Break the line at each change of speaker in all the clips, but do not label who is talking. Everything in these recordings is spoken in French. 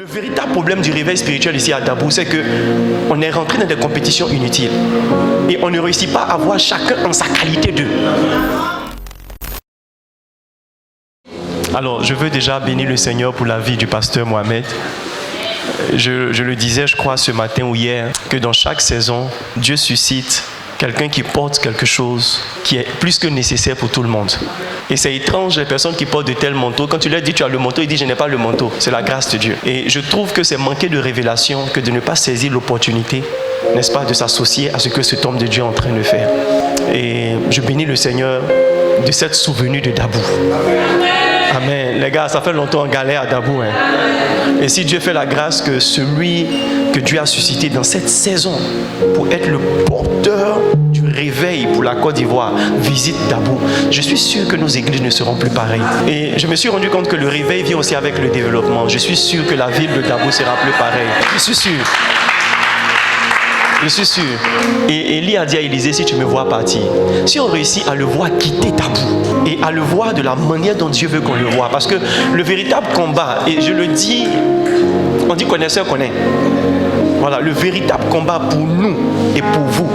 Le véritable problème du réveil spirituel ici à Dabou, c'est qu'on est rentré dans des compétitions inutiles. Et on ne réussit pas à voir chacun en sa qualité d'eux. Alors, je veux déjà bénir le Seigneur pour la vie du pasteur Mohamed. Je le disais, je crois, ce matin ou hier, que dans chaque saison, Dieu suscite quelqu'un qui porte quelque chose qui est plus que nécessaire pour tout le monde. Et c'est étrange, les personnes qui portent de tels manteaux, quand tu leur dis tu as le manteau, ils disent je n'ai pas le manteau. C'est la grâce de Dieu. Et je trouve que c'est manquer de révélation que de ne pas saisir l'opportunité, n'est-ce pas, de s'associer à ce que cet homme de Dieu est en train de faire. Et je bénis le Seigneur de cette souvenue de Dabou. Amen. Les gars, ça fait longtemps en galère à Dabou. Et si Dieu fait la grâce que celui que Dieu a suscité dans cette saison pour être le porteur du réveil pour la Côte d'Ivoire visite Dabou, je suis sûr que nos églises ne seront plus pareilles. Et je me suis rendu compte que le réveil vient aussi avec le développement. Je suis sûr que la ville de Dabou sera plus pareille. Je suis sûr. Je suis sûr. Et Élie a dit à Élisée, si tu me vois partir, si on réussit à le voir quitter Dabou et à le voir de la manière dont Dieu veut qu'on le voit, parce que le véritable combat, et je le dis, on dit connaisseur connaît. Voilà, le véritable combat pour nous et pour vous,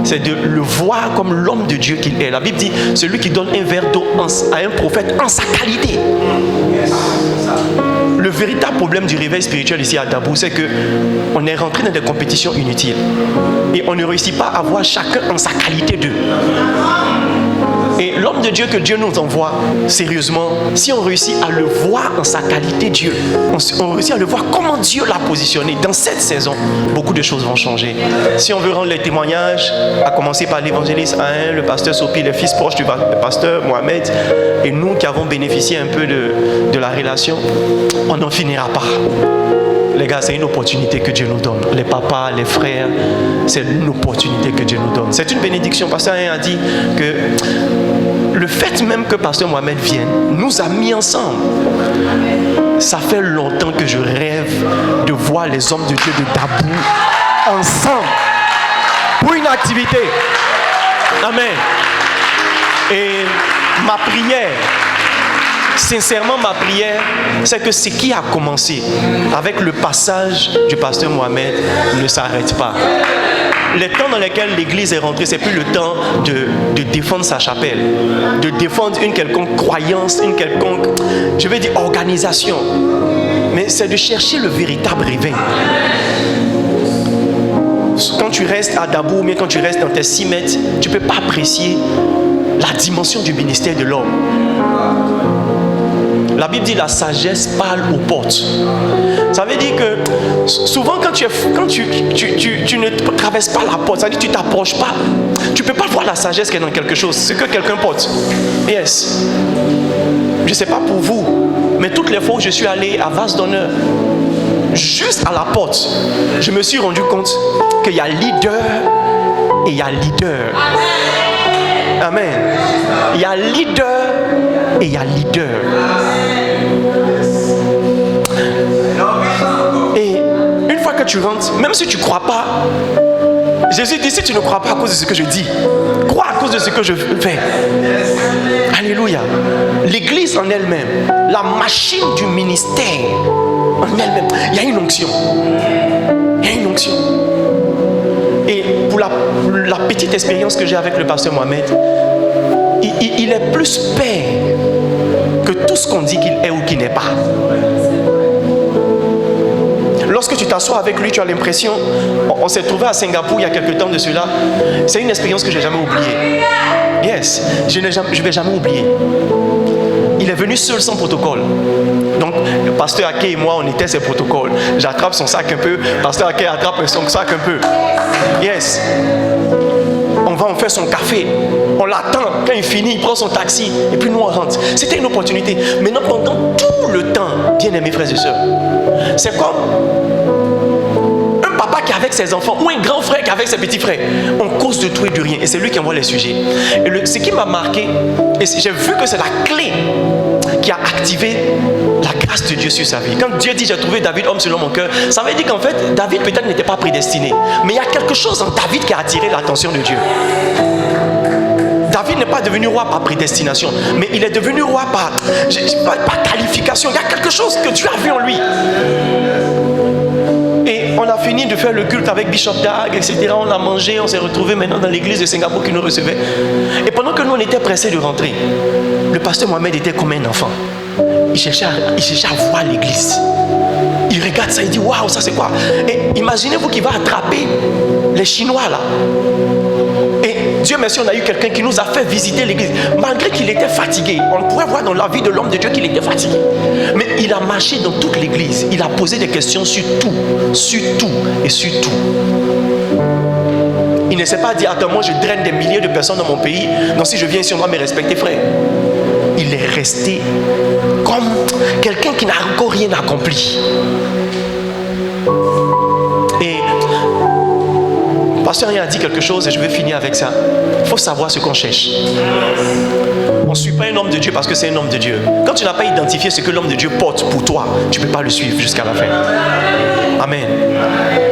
c'est de le voir comme l'homme de Dieu qu'il est. La Bible dit, celui qui donne un verre d'eau à un prophète en sa qualité. Le véritable problème du réveil spirituel ici à Dabou, c'est qu'on est rentré dans des compétitions inutiles. Et on ne réussit pas à voir chacun en sa qualité d'eux. Et l'homme de Dieu que Dieu nous envoie, sérieusement, si on réussit à le voir en sa qualité Dieu, on réussit à le voir comment Dieu l'a positionné dans cette saison, beaucoup de choses vont changer. Si on veut rendre les témoignages, à commencer par l'évangéliste Ain, le pasteur Sopi, les fils proches du pasteur Mohamed, et nous qui avons bénéficié un peu de la relation, on n'en finira pas. Les gars, c'est une opportunité que Dieu nous donne. Les papas, les frères, c'est une opportunité que Dieu nous donne. C'est une bénédiction. Pasteur Ain a dit que le fait même que Pasteur Mohamed vienne nous a mis ensemble. Ça fait longtemps que je rêve de voir les hommes de Dieu de Dabou ensemble pour une activité. Amen. Et ma prière, sincèrement, ma prière, c'est que ce qui a commencé avec le passage du pasteur Mohamed ne s'arrête pas. Les temps dans lesquels l'église est rentrée, c'est plus le temps de défendre sa chapelle, de défendre une quelconque croyance, une quelconque, je vais dire, organisation. Mais c'est de chercher le véritable réveil. Quand tu restes à Dabou, ou bien quand tu restes dans tes 6 mètres, tu ne peux pas apprécier la dimension du ministère de l'homme. La Bible dit la sagesse parle aux portes. Ça veut dire que souvent quand tu ne traverses pas la porte, ça veut dire que tu ne t'approches pas, tu ne peux pas voir la sagesse qui est dans quelque chose, ce que quelqu'un porte. Yes. Je ne sais pas pour vous, mais toutes les fois où je suis allé à Vase d'Honneur, juste à la porte, je me suis rendu compte qu'il y a leader et il y a leader. Amen. Il y a leader et il y a leader. Et une fois que tu rentres, même si tu ne crois pas, Jésus dit, si tu ne crois pas à cause de ce que je dis, crois à cause de ce que je fais. Alléluia. L'église en elle-même, la machine du ministère en elle-même, il y a une onction. Il y a une onction. Et pour la petite expérience que j'ai avec le pasteur Mohamed, il est plus père que tout ce qu'on dit qu'il est ou qu'il n'est pas. Lorsque tu t'assois avec lui, tu as l'impression, on s'est trouvé à Singapour il y a quelques temps de cela, c'est une expérience que je n'ai jamais oubliée. Yes, je ne vais jamais oublier. Il est venu seul sans protocole. Donc, le pasteur Ake et moi, on était ses protocoles. J'attrape son sac un peu, pasteur Ake attrape son sac un peu. Yes. On fait son café, on l'attend, quand il finit, il prend son taxi, et puis nous on rentre. C'était une opportunité. Maintenant, pendant tout le temps, bien aimés frères et sœurs, c'est comme un papa qui est avec ses enfants, ou un grand frère qui est avec ses petits frères. On cause de tout et de rien, et c'est lui qui envoie les sujets. Et ce qui m'a marqué, et j'ai vu que c'est la clé qui a activé la grâce de Dieu sur sa vie. Quand Dieu dit j'ai trouvé David homme selon mon cœur, ça veut dire qu'en fait David peut-être n'était pas prédestiné, mais il y a quelque chose en David qui a attiré l'attention de Dieu. David n'est pas devenu roi par prédestination, mais il est devenu roi par qualification. Il y a quelque chose que Dieu a vu en lui. fini de faire le culte avec Bishop Dag, etc. On a mangé, on s'est retrouvés maintenant dans l'église de Singapour qui nous recevait. Et pendant que nous on était pressés de rentrer, le pasteur Mohamed était comme un enfant. Il cherchait à voir l'église. Il regarde ça, il dit waouh, ça c'est quoi? Et imaginez-vous qu'il va attraper les Chinois là. Et Dieu merci, on a eu quelqu'un qui nous a fait visiter l'église. Malgré qu'il était fatigué, on pourrait voir dans la vie de l'homme de Dieu qu'il était fatigué. Mais il a marché dans toute l'église. Il a posé des questions sur tout et sur tout. Il ne s'est pas dit, attends, moi je draine des milliers de personnes dans mon pays. Donc si je viens ici, on doit me respecter, frère. Il est resté comme quelqu'un qui n'a encore rien accompli. Et le pasteur a dit quelque chose et je vais finir avec ça. Il faut savoir ce qu'on cherche. On ne suit pas un homme de Dieu parce que c'est un homme de Dieu. Quand tu n'as pas identifié ce que l'homme de Dieu porte pour toi, tu ne peux pas le suivre jusqu'à la fin. Amen.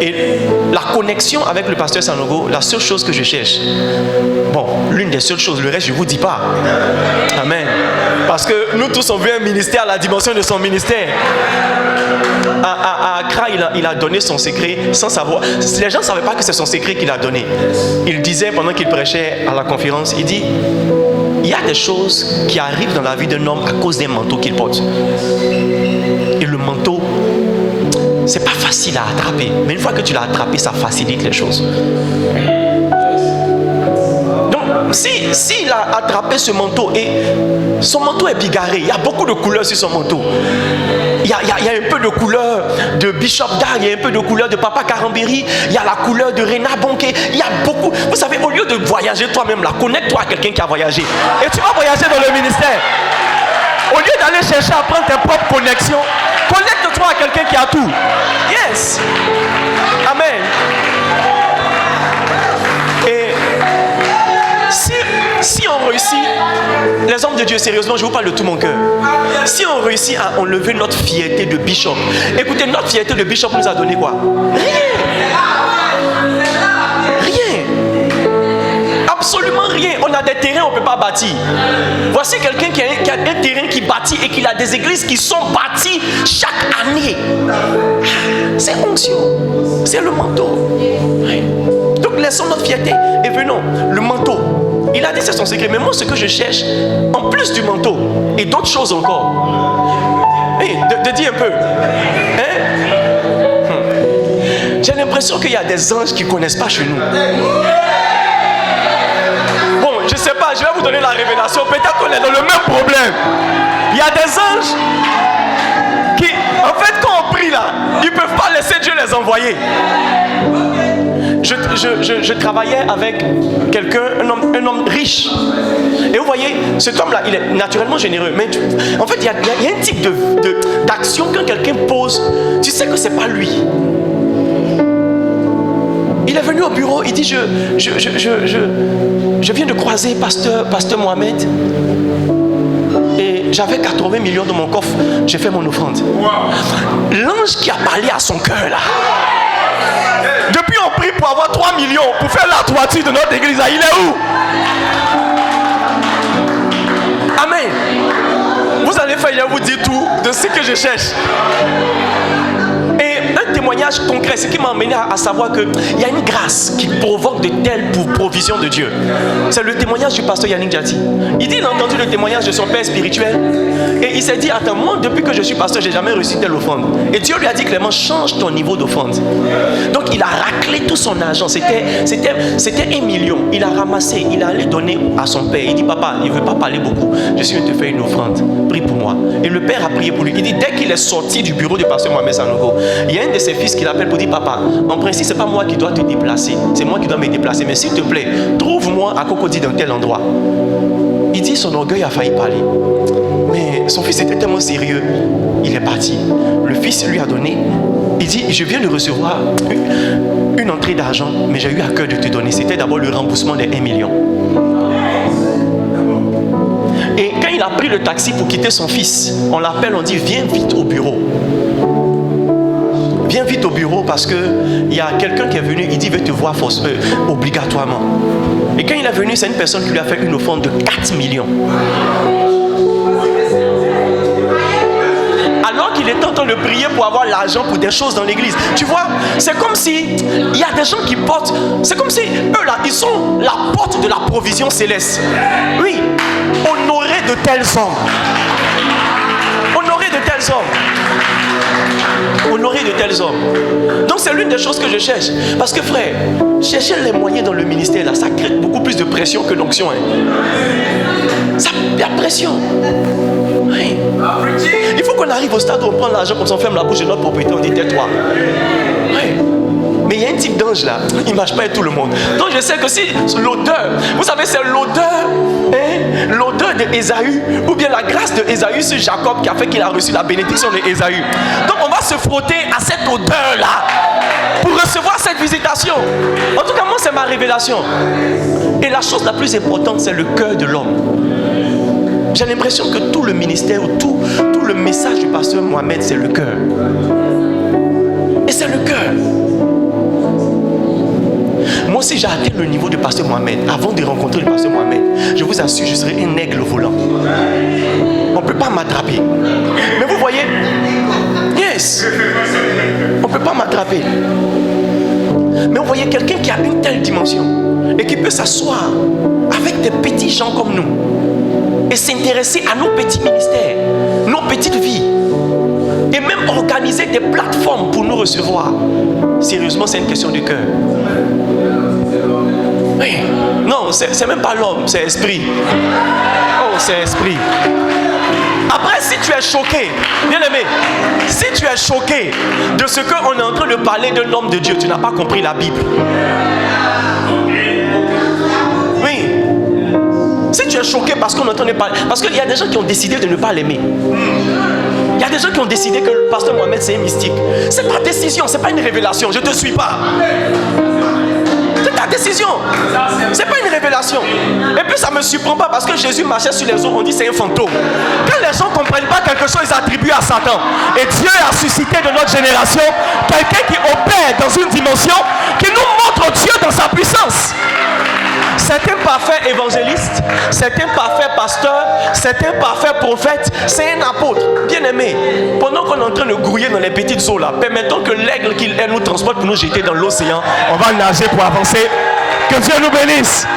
Et la connexion avec le pasteur Sanogo, la seule chose que je cherche, bon, l'une des seules choses, le reste je ne vous dis pas. Amen. Parce que nous tous on veut un ministère à la dimension de son ministère. À Accra, il a donné son secret sans savoir. Les gens ne savaient pas que c'est son secret qu'il a donné. Il disait pendant qu'il prêchait à la conférence, il dit, il y a des choses qui arrivent dans la vie d'un homme à cause d'un manteau qu'il porte. Et le manteau, c'est pas facile à attraper. Mais une fois que tu l'as attrapé, ça facilite les choses. Donc, s'il a attrapé ce manteau et son manteau est bigarré, il y a beaucoup de couleurs sur son manteau. Il y a un peu de couleur de Bishop Dag, il y a un peu de couleur de Papa Karambiri, il y a la couleur de Rena Bonke, il y a beaucoup. Vous savez, au lieu de voyager toi-même là, connecte-toi à quelqu'un qui a voyagé. Et tu vas voyager dans le ministère. Au lieu d'aller chercher à prendre tes propres connexions, connecte-toi à quelqu'un qui a tout. Yes. Amen. Et si on réussit, les hommes de Dieu, sérieusement, je vous parle de tout mon cœur. Si on réussit à enlever notre fierté de Bishop, écoutez, notre fierté de Bishop nous a donné quoi? Rien. Absolument rien. On a des terrains, on ne peut pas bâtir. Voici quelqu'un qui a un terrain qui bâtit et qui a des églises qui sont bâties chaque année. C'est onction. C'est le manteau. Donc laissons notre fierté et venons. Le manteau. Il a dit c'est son secret. Mais moi ce que je cherche, en plus du manteau et d'autres choses encore. Hey, de dire un peu. Hein? J'ai l'impression qu'il y a des anges qui ne connaissent pas chez nous. Bon, je ne sais pas, je vais vous donner la révélation. Peut-être qu'on est dans le même problème. Il y a des anges qui, en fait, quand on prie là, ils ne peuvent pas laisser Dieu les envoyer. Je travaillais avec quelqu'un, un homme riche. Et vous voyez, cet homme-là, il est naturellement généreux. Mais en fait, il y a un type d'action quand quelqu'un pose, tu sais que ce n'est pas lui. Il est venu au bureau, il dit, je viens de croiser pasteur Mohamed. Et j'avais 80 millions dans mon coffre, j'ai fait mon offrande. L'ange qui a parlé à son cœur là. Depuis on prie pour avoir 3 millions pour faire la toiture de notre église. Il est où? Amen. Vous allez faire, il va vous dire tout de ce que je cherche. Et un témoignage concret, ce qui m'a amené à savoir qu'il y a une grâce qui provoque de telles provisions de Dieu. C'est le témoignage du pasteur Yannick Jati. Il dit, il a entendu le témoignage de son père spirituel. Et il s'est dit, attends, moi depuis que je suis pasteur, j'ai jamais reçu telle offrande. Et Dieu lui a dit clairement, change ton niveau d'offrande. Donc il a raclé tout son argent. C'était 1 million. Il a ramassé, il a allé donner à son père. Il dit, papa, il ne veut pas parler beaucoup. Je suis venu te faire une offrande. Prie pour moi. Et le père a prié pour lui. Il dit, dès qu'il est sorti du bureau du pasteur Mohamed Sanogo, il y a un de ses fils qui l'appelle pour dire, papa, en principe, c'est pas moi qui dois te déplacer. C'est moi qui dois me déplacer. Mais s'il te plaît, trouve-moi à Cocody dans tel endroit. Il dit, son orgueil a failli parler. Mais son fils était tellement sérieux, il est parti. Le fils lui a donné. Il dit, je viens de recevoir une entrée d'argent, mais j'ai eu à cœur de te donner. C'était d'abord le remboursement des 1 million. Et quand il a pris le taxi pour quitter son fils, on l'appelle, on dit, viens vite au bureau. Viens vite au bureau parce qu'il y a quelqu'un qui est venu, il dit, il veut te voir obligatoirement. Et quand il est venu, c'est une personne qui lui a fait une offrande de 4 millions. Alors qu'il était en train train de prier pour avoir l'argent pour des choses dans l'église. Tu vois, c'est comme si il y a des gens qui portent, c'est comme si eux là, ils sont la porte de la provision céleste. Oui, honorer de tels hommes. Honorer de tels hommes. Honorer de tels hommes. Donc c'est l'une des choses que je cherche. Parce que frère, chercher les moyens dans le ministère là, ça crée beaucoup plus de pression que d'onction. Ça, il y a pression. Oui. Il faut qu'on arrive au stade où on prend l'argent, qu'on s'enferme la bouche de notre propriétaire, on dit tais-toi. Oui. Mais il y a un type d'ange là, il ne marche pas avec tout le monde. Donc je sais que si l'odeur, vous savez, c'est l'odeur, l'odeur d'Ésaü, ou bien la grâce d'Ésaü sur Jacob qui a fait qu'il a reçu la bénédiction d'Ésaü. Donc on va se frotter à cette odeur là pour recevoir cette visitation. En tout cas, moi c'est ma révélation. Et la chose la plus importante, c'est le cœur de l'homme. J'ai l'impression que tout le ministère, tout le message du pasteur Mohamed, c'est le cœur. Et c'est le cœur. Moi aussi j'ai atteint le niveau du pasteur Mohamed. Avant de rencontrer le pasteur Mohamed, je vous assure, je serai un aigle volant. On ne peut pas m'attraper. Mais vous voyez, yes, on ne peut pas m'attraper. Mais vous voyez, quelqu'un qui a une telle dimension et qui peut s'asseoir avec des petits gens comme nous et s'intéresser à nos petits ministères, nos petites vies, et même organiser des plateformes pour nous recevoir. Sérieusement, c'est une question du cœur. Oui. Non, c'est même pas l'homme, c'est esprit. Oh, c'est esprit. Après, si tu es choqué, bien aimé, si tu es choqué de ce qu'on est en train de parler d'un homme de Dieu, tu n'as pas compris la Bible. Oui. Si tu es choqué parce qu'on est en train de parler, parce qu'il y a des gens qui ont décidé de ne pas l'aimer. Il y a des gens qui ont décidé que le pasteur Mohamed c'est un mystique. C'est ta décision, c'est pas une révélation. Je ne te suis pas. C'est ta décision. C'est pas une révélation. Et puis ça me surprend pas parce que Jésus marchait sur les eaux, on dit c'est un fantôme. Quand les gens ne comprennent pas quelque chose, ils attribuent à Satan. Et Dieu a suscité de notre génération quelqu'un qui opère dans une dimension qui nous montre Dieu dans sa puissance. C'est un parfait évangéliste, c'est un parfait pasteur, c'est un parfait prophète, c'est un apôtre. Bien aimé, pendant qu'on est en train de grouiller dans les petites eaux là, permettons que l'aigle qu'il nous transporte pour nous jeter dans l'océan. On va nager pour avancer. Que Dieu nous bénisse.